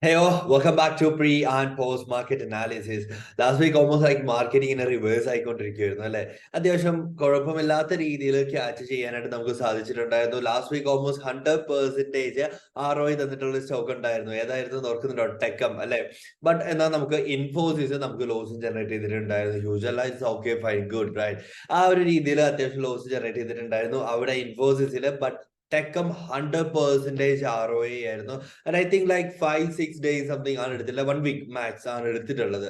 Hey, welcome back to pre and post market analysis. Last week almost like marketing in a reverse ആയിക്കൊണ്ടിരിക്കുകയായിരുന്നു അല്ലെ. അത്യാവശ്യം കുഴപ്പമില്ലാത്ത രീതിയിൽ catch ചെയ്യാനായിട്ട് നമുക്ക് സാധിച്ചിട്ടുണ്ടായിരുന്നു. ലാസ്റ്റ് വീക്ക് ഓൾമോസ്റ്റ് 100% ROI തന്നിട്ടുള്ള stock ഉണ്ടായിരുന്നു. ഏതായിരുന്നു നോക്കുന്നുണ്ടോ? ടെക്കം അല്ലെ. ബട്ട് എന്നാൽ നമുക്ക് ഇൻഫോസിസ് നമുക്ക് ലോസ് ജനറേറ്റ് ചെയ്തിട്ടുണ്ടായിരുന്നു. യൂഷ്വലൈസ് ഓക്കെ ഫൈൻ ഗുഡ് റൈറ്റ്. ആ ഒരു രീതിയിൽ അത്യാവശ്യം ലോസ് ജനറേറ്റ് ചെയ്തിട്ടുണ്ടായിരുന്നു അവിടെ ഇൻഫോസിസിൽ. ബട്ട് ടെക്കം 100% ROI ആയിരുന്നു. And I think like 5-6 days something ആണ് എടുത്തില്ല, 1 വീക്ക് മാക്സ് ആണ് എടുത്തിട്ടുള്ളത്.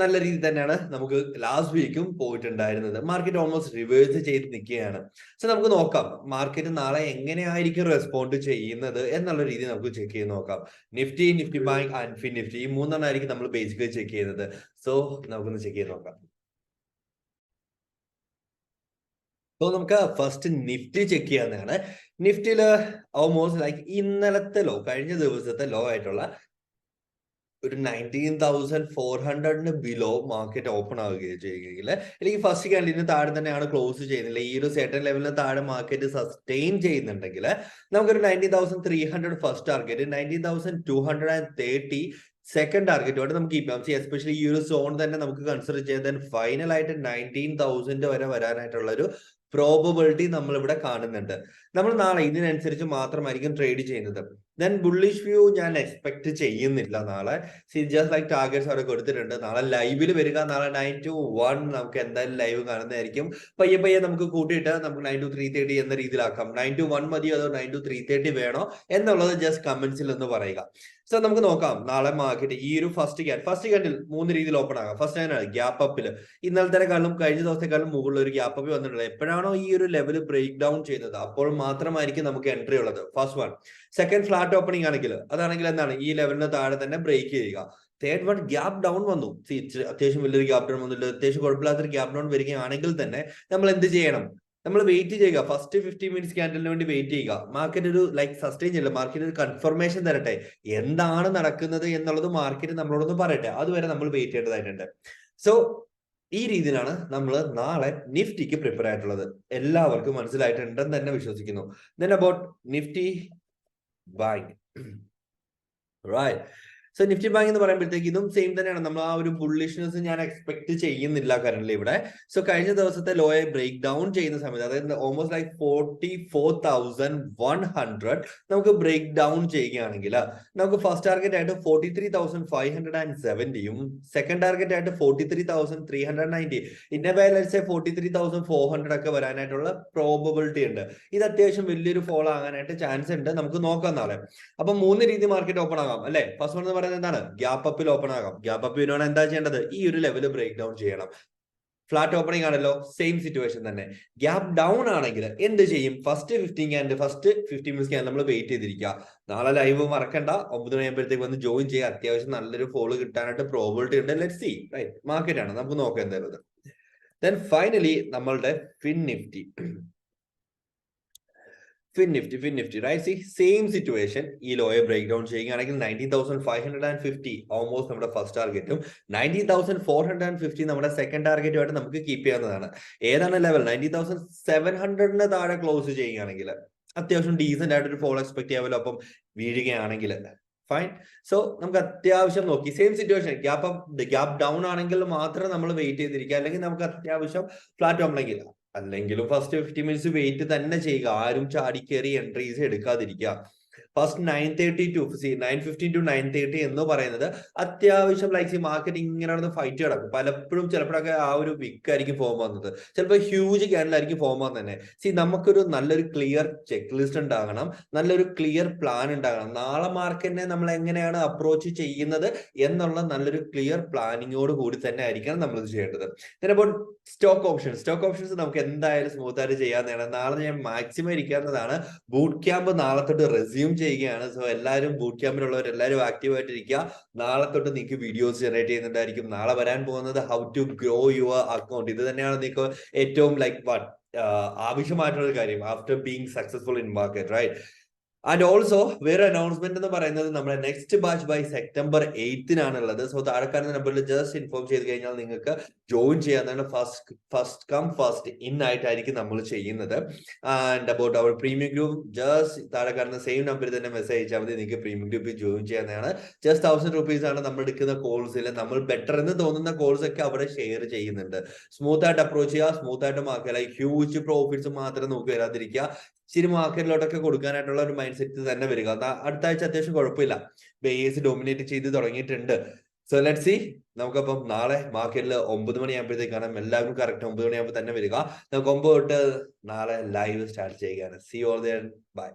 നല്ല രീതിയിൽ തന്നെയാണ് നമുക്ക് ലാസ്റ്റ് വീക്കും പോയിട്ടുണ്ടായിരുന്നത്. മാർക്കറ്റ് ഓൾമോസ്റ്റ് റിവേഴ്സ് ചെയ്ത് നിൽക്കുകയാണ്. സോ നമുക്ക് നോക്കാം മാർക്കറ്റ് നാളെ എങ്ങനെയായിരിക്കും റെസ്പോണ്ട് ചെയ്യുന്നത് എന്നുള്ള രീതി നമുക്ക് ചെക്ക് ചെയ്ത് നോക്കാം. Nifty bank and Fin Nifty ഈ മൂന്നെണ്ണമായിരിക്കും നമ്മൾ ബേസിക്കലി ചെക്ക് ചെയ്യുന്നത്. സോ നമുക്കൊന്ന് ചെക്ക് ചെയ്ത് നോക്കാം. സോ നമുക്ക് ഫസ്റ്റ് നിഫ്റ്റി ചെക്ക് ചെയ്യാവുന്നതാണ്. നിഫ്റ്റിയില് ഓൾമോസ്റ്റ് ലൈക്ക് ഇന്നലത്തെ ലോ, കഴിഞ്ഞ ദിവസത്തെ ലോ ആയിട്ടുള്ള ഒരു 19,400 ബിലോ മാർക്കറ്റ് ഓപ്പൺ ആവുകയും ചെയ്യുമെങ്കിൽ അല്ലെങ്കിൽ ഫസ്റ്റ് ക്യാൻഡിലിന് താഴെ തന്നെയാണ് ക്ലോസ് ചെയ്യുന്നില്ല, ഈ ഒരു സെർട്ടൺ ലെവലിന് താഴെ മാർക്കറ്റ് സസ്റ്റെയിൻ ചെയ്യുന്നുണ്ടെങ്കിൽ നമുക്കൊരു 19,300 ഫസ്റ്റ് ടാർഗറ്റ്, 19,230 സെക്കൻഡ് ടാർഗറ്റുമായിട്ട് നമുക്ക് കീപ്പ് ചെയ്യാം. എസ്പെഷ്യലി ഈ ഒരു സോൺ തന്നെ നമുക്ക് കൺസിഡർ ചെയ്താൽ ഫൈനൽ ആയിട്ട് 19,000 വരെ വരാനായിട്ടുള്ള ഒരു പ്രോബബിലിറ്റി നമ്മൾ ഇവിടെ കാണുന്നുണ്ട്. നമ്മൾ നാളെ ഇതിനനുസരിച്ച് മാത്രമായിരിക്കും ട്രേഡ് ചെയ്യുന്നത്. ദെൻ ബുള്ളിഷ് വ്യൂ ഞാൻ എക്സ്പെക്ട് ചെയ്യുന്നില്ല നാളെ. ജസ്റ്റ് ലൈക്ക് ടാർഗറ്റ്സ് അവിടെ കൊടുത്തിട്ടുണ്ട്. നാളെ ലൈവിൽ വരിക, നാളെ 9 to 1 നമുക്ക് എന്തായാലും ലൈവ് കാണുന്നതായിരിക്കും. പയ്യെ നമുക്ക് കൂട്ടിയിട്ട് നമുക്ക് 9 to 3:30 എന്ന രീതിയിലാക്കാം. 9 to 1 മതിയോ അതോ 9 to 3:30 വേണോ എന്നുള്ളത് ജസ്റ്റ് കമന്റ്സിൽ ഒന്ന് പറയുക. സോ നമുക്ക് നോക്കാം നാളെ മാർക്കറ്റ് ഈ ഒരു ഫസ്റ്റ് ക്യാൻഡിൽ 3 രീതിയിൽ ഓപ്പൺ ആകാം. ഫസ്റ്റ് ആണ് ഗ്യാപ്പ് അപ്പിൽ ഇന്നലത്തെക്കാളും കഴിഞ്ഞ ദിവസത്തെക്കാളും മുകളിൽ ഒരു ഗ്യാപ്പ് അപ്പ് വന്നിട്ടുള്ളത്. എപ്പോഴാണോ ഈ ഒരു ലെവൽ ബ്രേക്ക് ഡൗൺ ചെയ്യുന്നത് അപ്പോൾ മാത്രമായിരിക്കും നമുക്ക് എൻട്രി ഉള്ളത്. First one. Second flat opening ആണെങ്കിൽ അതാണെങ്കിൽ എന്താണ് ഈ ലെവലിന് താഴെ തന്നെ ബ്രേക്ക് ചെയ്യുക. തേർഡ് വൺ ഗ്യാപ്പ് ഡൗൺ വന്നു, അത്യാവശ്യം വലിയൊരു ഗ്യാപ്പ് ഡൗൺ വന്നിട്ട് അത്യാവശ്യം കുഴപ്പമില്ലാത്തൊരു ഗ്യാപ്പ് ഡൗൺ വരികയാണെങ്കിൽ തന്നെ നമ്മൾ എന്ത് ചെയ്യണം? നമ്മൾ വെയിറ്റ് ചെയ്യുക. ഫസ്റ്റ് 50 മിനിറ്റ്സ് ക്യാൻഡലിന് വേണ്ടി വെയിറ്റ് ചെയ്യുക. മാർക്കറ്റ് ഒരു ലൈക്ക് സസ്റ്റെയിൻ ചെയ്യില്ല, മാർക്കറ്റ് ഒരു കൺഫർമേഷൻ തരട്ടെ എന്താണ് നടക്കുന്നത് എന്നുള്ളത് മാർക്കറ്റ് നമ്മളോടൊന്ന് പറയട്ടെ. അതുവരെ നമ്മൾ വെയിറ്റ് ചെയ്യേണ്ടതായിട്ടുണ്ട്. സോ ഈ രീതിയിലാണ് നമ്മൾ നാളെ നിഫ്റ്റിക്ക് പ്രിപ്പയർ ആയിട്ടുള്ളത്. എല്ലാവർക്കും മനസ്സിലായിട്ടുണ്ടെന്ന് തന്നെ വിശ്വസിക്കുന്നു. Then about Nifty bank, right. So Nifty bank എന്ന് പറയുമ്പോഴത്തേക്ക് ഇതും സെയിം തന്നെയാണ്. നമ്മൾ ആ ഒരു ബുള്ളിഷ്നെസ് ഞാൻ എക്സ്പെക്ട് ചെയ്യുന്നില്ല കറന്റ് ഇവിടെ. സോ കഴിഞ്ഞ ദിവസത്തെ ലോയെ ബ്രേക്ക് ഡൗൺ ചെയ്യുന്ന സമയത്ത്, അതായത് ഓൾമോസ്റ്റ് ലൈക്ക് 44,100 നമുക്ക് ബ്രേക്ക് ഡൗൺ ചെയ്യുകയാണെങ്കിൽ നമുക്ക് ഫസ്റ്റ് ടാർഗറ്റ് ആയിട്ട് 43,570യും സെക്കൻഡ് ടാർഗറ്റ് ആയിട്ട് 43,390, ഇന്നവേ ലെറ്റ്സ് സേ 43,400 ഒക്കെ വരാനായിട്ടുള്ള പ്രോബബിലിറ്റി ഉണ്ട്. ഇത് അത്യാവശ്യം വലിയൊരു ഫോൾ ആകാനായിട്ട് ചാൻസ് ഉണ്ട്. നമുക്ക് നോക്കാം നാളെ. അപ്പൊ 3 രീതി മാർക്കറ്റ് ഓപ്പൺ ആകാം അല്ലെ. ഫസ്റ്റ് വൺ എന്ന് പറയുന്നത് എന്താണ്? ഗ്യാപ്പ് അപ്പിൽ ഓപ്പൺ ആകാം. ഗ്യാപ്പ് അപ്പ് ചെയ്യുവാണ് എന്താ ചെയ്യേണ്ടത്? ഈ ഒരു ലെവൽ ബ്രേക്ക് ഡൗൺ ചെയ്യണം. ഫ്ലാറ്റ് ഓപ്പണിംഗ് ആണല്ലോ, സെയിം സിറ്റുവേഷൻ തന്നെ. ഗ്യാപ്പ് ഡൗൺ ആണെങ്കിൽ എന്ത് ചെയ്യും? ഫസ്റ്റ് 50 മിനിറ്റ്സ് ക്യാൻഡിൽ നമ്മൾ വെയിറ്റ് ചെയ്തിരിക്കുക. നാളെ ലൈവ് മറക്കണ്ട, 9 മണിയാകുമ്പോഴത്തേക്ക് വന്ന് ജോയിൻ ചെയ്യുക. അത്യാവശ്യം നല്ലൊരു ഫോള് കിട്ടാനായിട്ട് പ്രോബിലിറ്റി ഉണ്ട്. Let's see, right. മാർക്കറ്റ് ആണ്, നമുക്ക് നോക്കാം എന്തായാലും. ദെൻ ഫൈനലി നമ്മളുടെ Fin Nifty right. See same situation. ഈ ലോയെ ബ്രേക്ക് ഡൗൺ ചെയ്യുകയാണെങ്കിൽ 19,550 ഓൾമോസ്റ്റ് നമ്മുടെ ഫസ്റ്റ് ടാർഗറ്റും 19,450 നമ്മുടെ സെക്കൻഡ് ടാർഗറ്റുമായിട്ട് നമുക്ക് കീപ്പ് ചെയ്യാവുന്നതാണ്. ഏതാണ് ലെവൽ? 19,700 താഴെ ക്ലോസ് ചെയ്യുകയാണെങ്കിൽ അത്യാവശ്യം ഡീസന്റ് ആയിട്ട് ഒരു ഫോൾ എക്സ്പെക്ട് ചെയ്യാമല്ലോ. അപ്പം വീഴുകയാണെങ്കിൽ ഫൈൻ. സോ നമുക്ക് അത്യാവശ്യം നോക്കി സെയിം സിറ്റുവേഷൻ ഗ്യാപ്പ് ഡൗൺ ആണെങ്കിൽ മാത്രം നമ്മൾ വെയിറ്റ് ചെയ്തിരിക്കുക. അല്ലെങ്കിൽ നമുക്ക് അത്യാവശ്യം ഫ്ലാറ്റ് ആവണമെങ്കിൽ അല്ലെങ്കിലും ഫസ്റ്റ് 50 മിനിറ്റ്സ് വെയിറ്റ് തന്നെ ചെയ്യുക. ആരും ചാടിക്കേറി എൻട്രീസ് എടുക്കാതിരിക്കുക. ഫസ്റ്റ് 9:30 to 9:30 എന്ന് പറയുന്നത് അത്യാവശ്യം ലൈക്ക് മാർക്കറ്റ് ഇങ്ങനെ നടന്ന് ഫൈറ്റ് കിടക്കും. പലപ്പോഴും ചിലപ്പോഴൊക്കെ ആ ഒരു വിക്ക് ആയിരിക്കും ഫോം വന്നത്, ചിലപ്പോൾ ഹ്യൂജ് ക്യാൻഡിലായിരിക്കും ഫോം വന്നത് തന്നെ. നമുക്കൊരു നല്ലൊരു ക്ലിയർ ചെക്ക് ലിസ്റ്റ് ഉണ്ടാകണം, നല്ലൊരു ക്ലിയർ പ്ലാൻ ഉണ്ടാകണം. നാളെ മാർക്കറ്റിനെ നമ്മൾ എങ്ങനെയാണ് അപ്രോച്ച് ചെയ്യുന്നത് എന്നുള്ള നല്ലൊരു ക്ലിയർ പ്ലാനിങ്ങോട് കൂടി തന്നെ ആയിരിക്കണം നമ്മൾ ഇത് ചെയ്യേണ്ടത്. അപ്പോൾ സ്റ്റോക്ക് ഓപ്ഷൻസ് നമുക്ക് എന്തായാലും സ്മൂത്ത് ആയിട്ട് ചെയ്യാവുന്നതാണ്. നാളെ ഞാൻ മാക്സിമം ഇരിക്കാവുന്നതാണ്. ബൂട്ട് ക്യാമ്പ് നാളെ തൊട്ട് റെസ്യൂം ചെയ്യുകയാണ്. സോ എല്ലാവരും ബൂട്ട് ക്യാമ്പിലുള്ളവർ എല്ലാവരും ആക്റ്റീവ് ആയിട്ടിരിക്കുക. നാളെ തൊട്ട് നിങ്ങൾക്ക് വീഡിയോസ് ജനറേറ്റ് ചെയ്യുന്നുണ്ടായിരിക്കും. നാളെ വരാൻ പോകുന്നത് how to grow your account. ഇത് തന്നെയാണ് നിങ്ങൾക്ക് ഏറ്റവും ലൈക്ക് ആവശ്യമായിട്ടുള്ള കാര്യം after being successful in market, right. And also വേറെ അനൗൺസ്മെന്റ് എന്ന് പറയുന്നത് നമ്മുടെ നെക്സ്റ്റ് ബാച്ച് ബൈ സെപ്റ്റംബർ 8-നാണുള്ളത്. സോ താഴെ കാണുന്ന നമ്പറിൽ ജസ്റ്റ് ഇൻഫോം ചെയ്ത് കഴിഞ്ഞാൽ നിങ്ങൾക്ക് ജോയിൻ ചെയ്യാവുന്നതാണ്. ഫസ്റ്റ് കം ഫസ്റ്റ് ഇൻ ആയിട്ടായിരിക്കും നമ്മൾ ചെയ്യുന്നത്. And about our premium group just താഴെ കാണുന്ന സെയിം നമ്പറിൽ തന്നെ മെസ്സേജ് അയച്ചാൽ മതി. നിങ്ങൾക്ക് പ്രീമിയം ഗ്രൂപ്പിൽ ജോയിൻ ചെയ്യാവുന്നതാണ്. ജസ്റ്റ് 1000 rupees ആണ് നമ്മൾ എടുക്കുന്ന കോഴ്സിൽ. നമ്മൾ ബെറ്റർ എന്ന് തോന്നുന്ന കോഴ്സ് ഒക്കെ അവിടെ ഷെയർ ചെയ്യുന്നുണ്ട്. സ്മൂത്ത് ആയിട്ട് അപ്രോച്ച് ചെയ്യുക, സ്മൂത്ത് ആയിട്ട് മാർക്കുക. ലൈക്ക് ഹ്യൂജ് പ്രോഫിറ്റ്സ് മാത്രം നോക്കി വരാതിരിക്കുക. ഇച്ചിരി മാർക്കറ്റിലോട്ടൊക്കെ കൊടുക്കാനായിട്ടുള്ള ഒരു മൈൻഡ് സെറ്റ് തന്നെ വരിക. അടുത്ത ആഴ്ച അത്യാവശ്യം കുഴപ്പമില്ല, ബേസ് ഡോമിനേറ്റ് ചെയ്ത് തുടങ്ങിയിട്ടുണ്ട്. So let see. നമുക്കപ്പം നാളെ മാർക്കറ്റിൽ 9 മണിയാകുമ്പോഴത്തേക്കാണ് എല്ലാവരും കറക്റ്റ് 9 മണിയാകുമ്പോൾ തന്നെ വരിക. നമുക്ക് 9 തൊട്ട് നാളെ ലൈവ് സ്റ്റാർട്ട് ചെയ്യുകയാണ്. See all there, by.